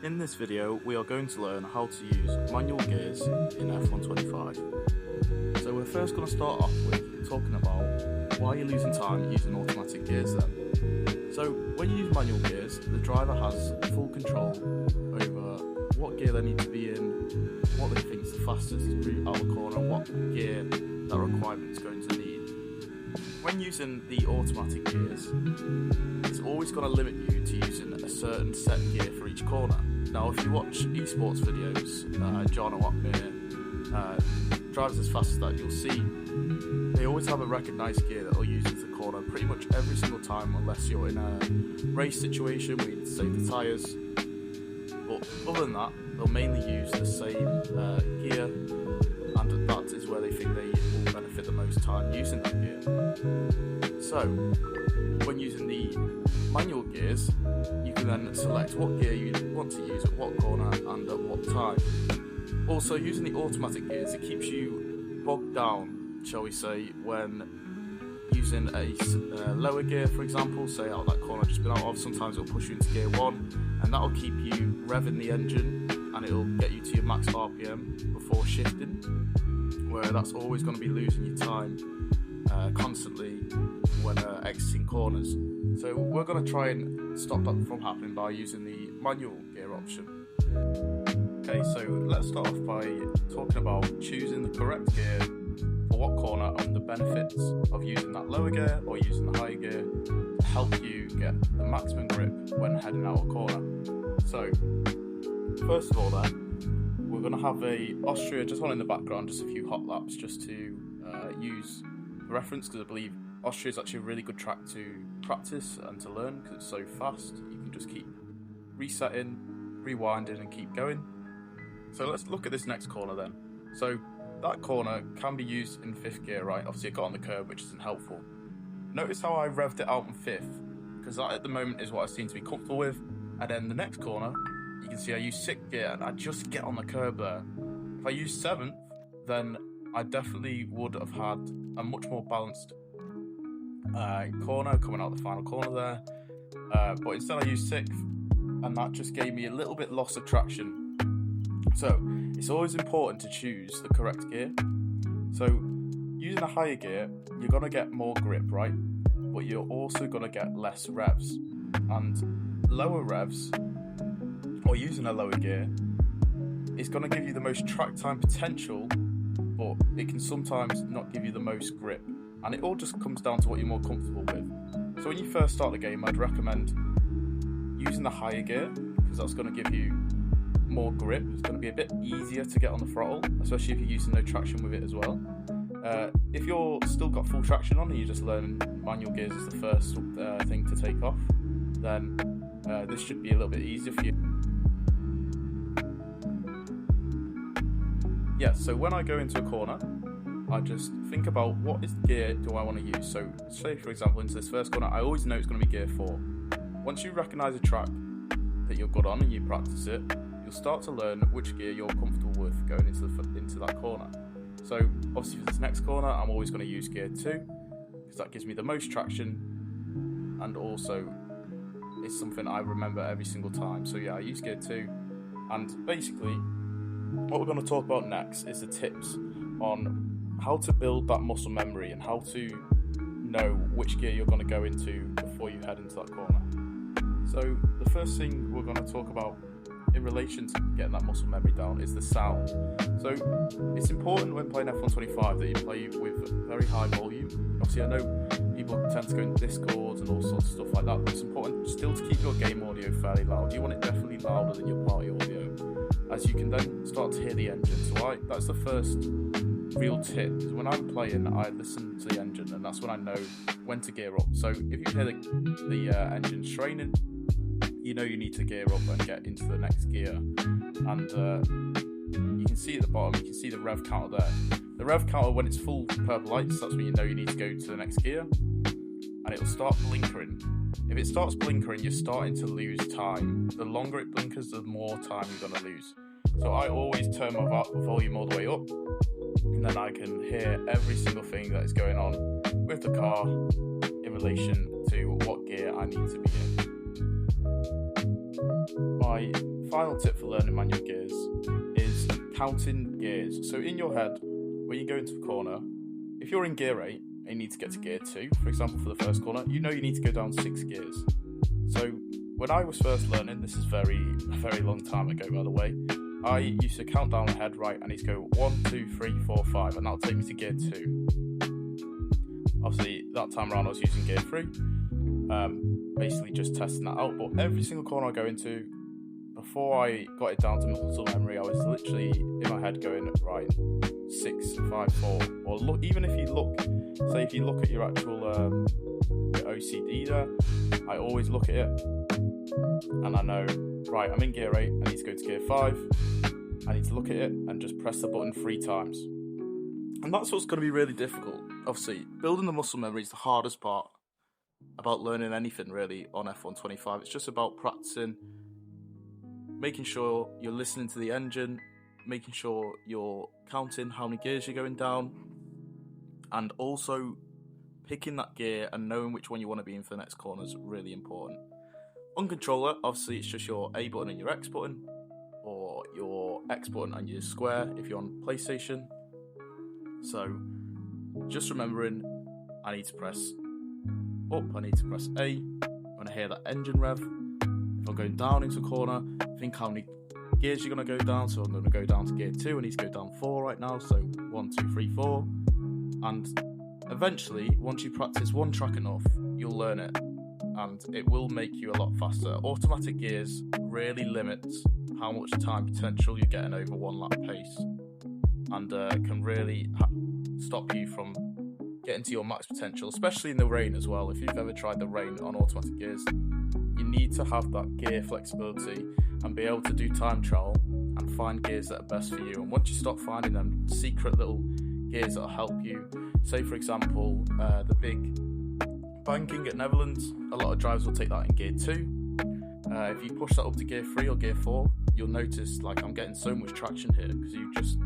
In this video, we are going to learn how to use manual gears in F1 25. So we're first going to start off with talking about why you're losing time using automatic gears then. So when you use manual gears, the driver has full control over what gear they need to be in, what they think is the fastest route out of the corner, what gear that requirement is going to need. When using the automatic gears, it's always going to limit you to using a certain set gear for each corner. Now, if you watch esports videos, John O'Watmere, drives as fast as that, you'll see they always have a recognised gear that they'll use as a corner pretty much every single time, unless you're in a race situation where you need to save the tyres. But other than that, they'll mainly use the same gear, and that is where they think they will benefit the most time using that gear. So, when using the manual gears, you can then select what gear you want to use at what corner and at what time. Also, using the automatic gears, it keeps you bogged down, shall we say, when using a lower gear, for example, say out that corner I've just been out of. Sometimes it'll push you into gear 1, and that'll keep you revving the engine, and it'll get you to your max RPM before shifting, where that's always going to be losing your time constantly when exiting corners. So we're going to try and stop that from happening by using the manual gear option. Okay, so let's start off by talking about choosing the correct gear for what corner and the benefits of using that lower gear or using the higher gear to help you get the maximum grip when heading out a corner. So first of all then, we're going to have a Austria just on in the background, just a few hot laps just to use the reference, because I believe Austria is actually a really good track to practice and to learn because it's so fast. You can just keep resetting, rewinding and keep going. So let's look at this next corner then. So that corner can be used in 5th gear, right? Obviously I got on the curb, which isn't helpful. Notice how I revved it out in 5th, because that at the moment is what I seem to be comfortable with. And then the next corner, you can see I use 6th gear and I just get on the curb there. If I use 7th, then I definitely would have had a much more balanced corner coming out the final corner there. But instead I used 6th, and that just gave me a little bit loss of traction. So it's always important to choose the correct gear. So using a higher gear, you're going to get more grip, right? But you're also going to get less revs. And lower revs, or using a lower gear, is going to give you the most track time potential, but it can sometimes not give you the most grip. And it all just comes down to what you're more comfortable with. So when you first start the game, I'd recommend using the higher gear, because that's going to give you more grip. It's going to be a bit easier to get on the throttle, especially if you're using no traction with it as well. If you're still got full traction on and you're just learning manual gears as the first thing to take off, then this should be a little bit easier for you. Yeah, so when I go into a corner, I just think about what is the gear do I want to use. So say for example into this first corner, I always know it's going to be gear 4. Once you recognise a track that you're good on and you practice it, you'll start to learn which gear you're comfortable with going into that corner. So obviously for this next corner, I'm always going to use gear 2, because that gives me the most traction, and also it's something I remember every single time. So yeah, I use gear 2, and basically what we're going to talk about next is the tips on how to build that muscle memory and how to know which gear you're going to go into before you head into that corner. So the first thing we're going to talk about in relation to getting that muscle memory down is the sound. So it's important when playing F1 25 that you play with very high volume. Obviously I know people tend to go in Discord and all sorts of stuff like that, but it's important still to keep your game audio fairly loud. You want it definitely louder than your party audio, as you can then start to hear the engine. So that's the first real tip, because when I'm playing I listen to the engine, and that's when I know when to gear up. So if you hear the engine straining, you know you need to gear up and get into the next gear. And you can see at the bottom, you can see the rev counter there. The rev counter, when it's full purple lights, that's when you know you need to go to the next gear, and it'll start blinkering. If it starts blinkering, you're starting to lose time. The longer it blinkers, the more time you're going to lose. So I always turn my volume all the way up, and then I can hear every single thing that is going on with the car in relation to what gear I need to be in. My final tip for learning manual gears is counting gears. So in your head, when you go into a corner, if you're in gear 8 and you need to get to gear 2, for example, for the first corner, you know you need to go down 6 gears. So when I was first learning, this is a very long time ago, by the way, I used to count down ahead, right, I need to go 1, 2, 3, 4, 5, and that'll take me to gear 2. Obviously, that time around I was using gear 3, basically just testing that out, but every single corner I go into, before I got it down to muscle memory, I was literally in my head going, right, 6, 5, 4, or look, even if you look, say if you look at your actual your OCD there, I always look at it, and I know, right, I'm in gear 8, I need to go to gear 5, I need to look at it and just press the button 3 times. And that's what's going to be really difficult. Obviously, building the muscle memory is the hardest part about learning anything really on F125. It's just about practicing, making sure you're listening to the engine, making sure you're counting how many gears you're going down, and also picking that gear and knowing which one you want to be in for the next corner is really important. On controller, obviously it's just your A button and your X button, or your X button and your square if you're on PlayStation. So just remembering, I need to press up, I need to press A when I hear that engine rev. If I'm going down into a corner, think how many gears you're going to go down. So I'm going to go down to gear 2, I need to go down 4 right now, so 1, 2, 3, 4. And eventually, once you practice one track enough, you'll learn it, and it will make you a lot faster. Automatic gears really limits how much time potential you're getting over one lap pace, and can really stop you from getting to your max potential, especially in the rain as well. If you've ever tried the rain on automatic gears, you need to have that gear flexibility and be able to do time trial and find gears that are best for you. And once you start finding them secret little gears that'll help you, say for example the big banking at Netherlands, a lot of drivers will take that in gear 2. If you push that up to gear 3 or gear 4, you'll notice like I'm getting so much traction here because you've just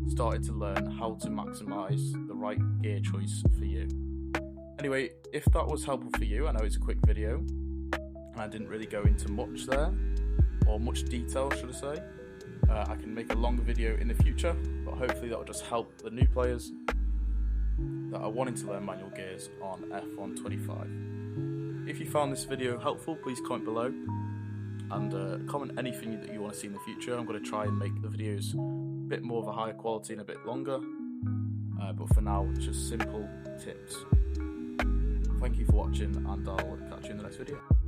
started to learn how to maximize the right gear choice for you. Anyway, if that was helpful for you, I know it's a quick video and I didn't really go into much there, or much detail should I say. I can make a longer video in the future, but hopefully that will just help the new players that are wanting to learn manual gears on F125. If you found this video helpful, please comment below and comment anything that you want to see in the future. I'm going to try and make the videos a bit more of a higher quality and a bit longer, but for now it's just simple tips. Thank you for watching, and I'll catch you in the next video.